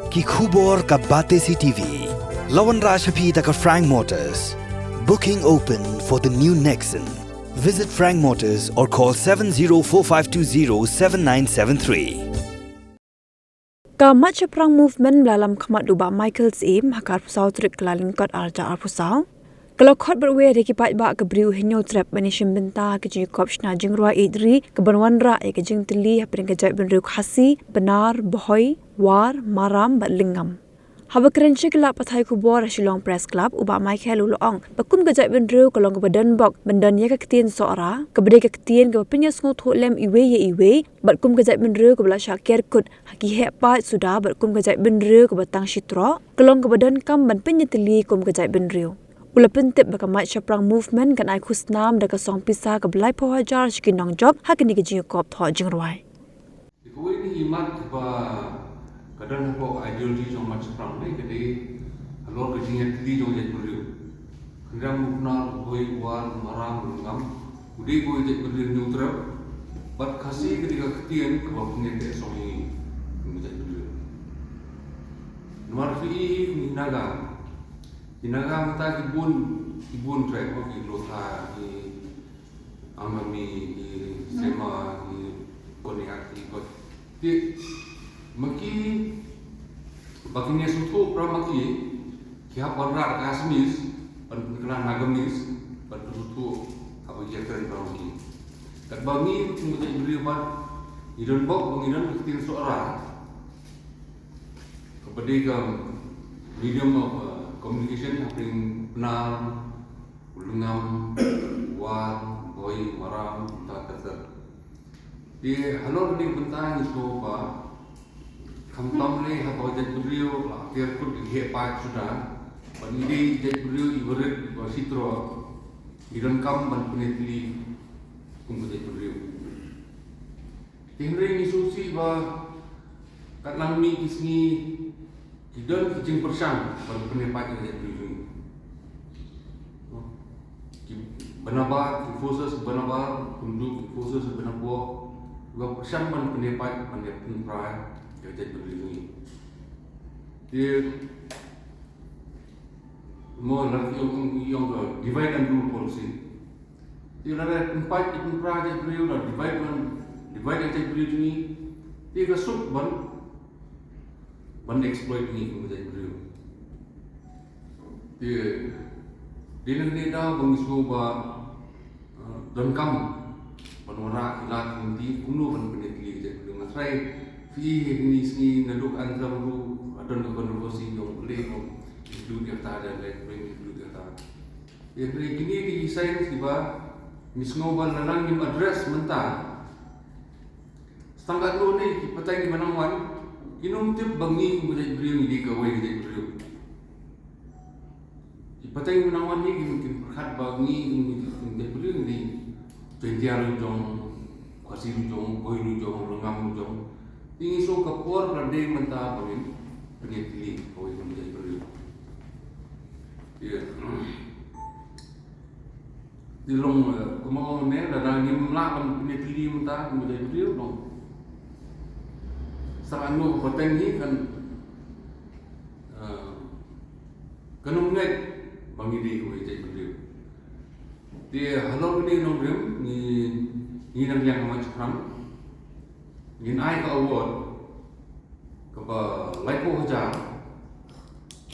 ki khubor ka bate CTV. Lawan Rajhapi taka Frank Motors. Booking open for the new Nexon. Visit Frank Motors or call 7045207973. Kamat Prang movement dalam kamat duba Michael Sim hakar pusau trik kelalin kot arja pusau. Kalau khot berwe de kipat ba kebriu hinyo trap banishim benta ke jikop shna jingrwa idri ke banwan ra ke jing tili hapring ke jai benriu khasi benar bohoi war maram balingam. Haba kerenche kelap pathai kubor Shillong Press Club uba Michael ulong bakum ke jai benriu kolong ke badan bok bendan ya ke ketien soara ke bede ke ketien ke pinya sngo tholem iwe ye iwe batkum ke jai benriu ke bala syakir kut haki hepa sudah batkum ke jai benriu ke batang shitro kolong ke badan kam ban pinya tili kum ke jai benriu. Ula pentip bakamat Prang movement kan ai khusnam da ka song pisa ka belai phajar skinong job hakini ke jing kop tho jingrwai. Ko ini iman ba kadang ko ideologi jong mat Prang ni kedi alor ke jing tli jong je buriu. Kendang mukna hoi wan marang ngam udi ko je buriu neutra bat khasi ketika ketien ke ba punya te songi je buriu. Nomor fi naga Inaga mata ibun track ko lotha amami sema koniati ko ti maki baginya sutu pramaki kya parra kasmis pan nagamis pan sutu apa je keren pramaki kat bangi kemudian beri ban idon bok banginan ketin suara kepada medium of communication happening benar ulungam war boy maram tak di halor ni bentang itu apa kampam le apa jadi beliau akhir pun dia pak sudah pandai jadi beliau ibarat wasitro iran kam ban penetli kumpu jadi beliau tinre ni susi ba kat langmi kisni Kidan kijing persang pada penepat yang jadi tujuan. Benabar, forces benabar, penduduk forces benabar, juga persang pada penepat pada penperai yang jadi tujuan. Dia mau lagi yang divide and rule policy. Dia ada tempat di penperai jadi tujuan, divide yang jadi tujuan. Dia kesuk ban exploit ni kemudian beliau. Dia negeri dah mengisau ba dan kam penora kilat nanti kuno ban penetli je beliau ngasai fi ni sini naduk antara ru adon ke konversi yang boleh itu dia tak ada lek bring itu dia tak. Yang gini di sains tiba misngau ban lalang ni address mentah. Setangkat lu ni petai di Manangwan Inum tip bangi kemudian beliau ini kawai jadi beliau. Ipatay menawan ni mungkin perhat bangi kemudian beliau ini penjara jong, kasih jong, boy jong, lengam jong. Ini so kapur rade mentah beliau penyetili kawai kemudian beliau. Ya. Di long kumau ni ada ni melawan penyetili mentah kemudian beliau dong. Sa ano pateng ni kan kanong net bangidi ko ite beliau. Dia halor ni nongrim ni nang yang macam ni ai ka award ka ba laipo hajar.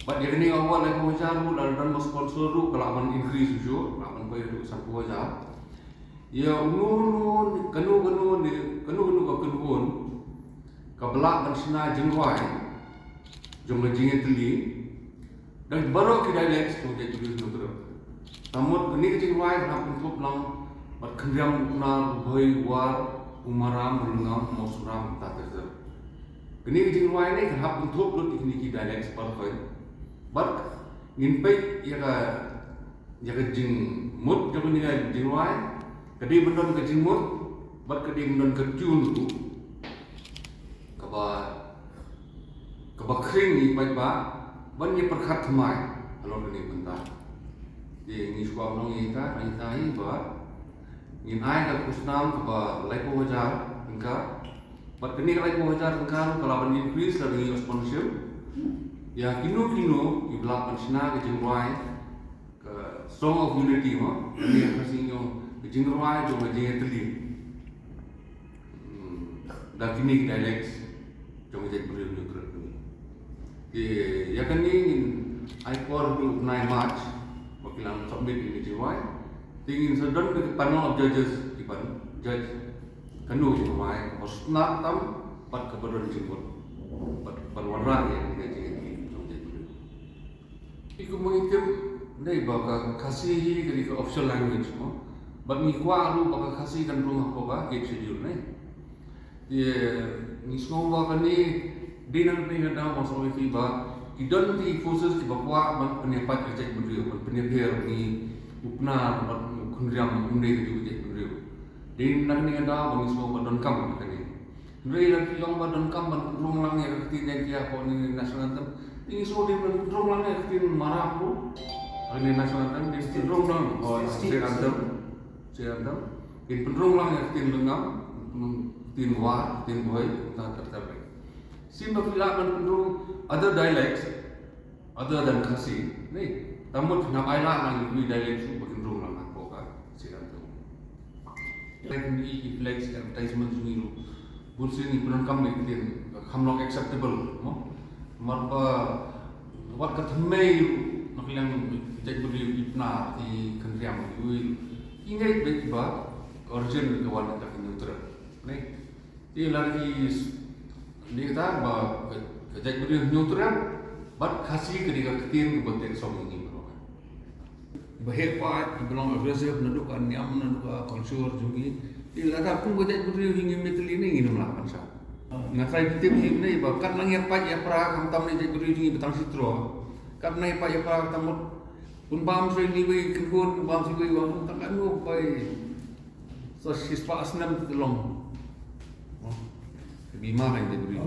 But dia ni award laipo hajar mu dan sponsor ru kalaman increase jo, kalaman pa itu 10 hajar. Ya unun kanu ka kanun kabelak dan sena jengwai jom jengnya teli dan baru kita lihat sebagai tulis nutro. Namun ini jengwai nak untuk lang berkendam kenal boy war umaram berlengam mosuram tak terser. Ini jengwai ni kan hak untuk lut ini kita lihat sebagai bar ngimpai ya jeng mut jom ni jengwai kedi bendon ke jeng mut bar kedi bendon ke cun tu kebakring ni baik banyak perkat mai kalau ni bentar di ni sekolah nong ita ni ba ngin ai ka kusnam ka laipo hajar engka bat kini ka laipo hajar engka kalau ban increase dari sponsorship Ya kino di belakang sena ke jengruai ke Song of Unity mo, ini kasih ke jengruai jo ke jengeteli. Dan kini dialect jo ke jengeteli ni kerap ni. Ya kan ni I for 9 March, wakilan submit ini jengruai. Tingin sedang ke panel of judges di pan judge kanu jengruai, harus nak tam pat kebetulan jenggot, pat warna yang kita Iku mengikim ni baka kasih dari ke official language mo, bagi kuah lu baka kasih kan rumah apa ke schedule ni. Dia ni semua baka ni dinan pengen dah masuk ke ba, idon di forces di bawah ban penyepat kerja berdua, ban penyepir ni upna ban kunriam umre ke juga berdua. Dinan ni ada bagi semua ban kam kan ni. Nuri lagi yang ban kam ban rumah lang yang ketiga dia apa ni nasional tem. Ini semua dia berdrong lang ya, kita marah pun. Ini nasional kan, dia berdrong lang. Oh, saya random. Ini berdrong lang ya, kita lengam, kita war, kita boy, kita tertarik. Simba filakan berdrong, other dialects, other than Khasi. Nih, tamu nak ayah lang ini dialect itu berdrong lang apa kan, saya random. Like ini flex advertisement ini, bursi ini penangkam ni kita, hamlong acceptable, mo. Marpa wat katmei nakilang jadi beri ipna di kendriam itu ingat baik ba origin kawan kita kini utara nih ini lagi ni kita ba jadi beri utara bat kasih ketika ketin kebetulan song ini bro bahaya pat belum agresif menentukan niam menentukan konsur jungi ini lada pun jadi beri hingga metal ini melakukan sah Ngatrai tim ni bahkan lang yang paj ya pra kam tam ni jadi ni betang sitro. Kam nai paj ya pra tam pun bam sui ni we kun bam sui we wang tak kan no pai. So sispa asnam telong. Bima kan jadi.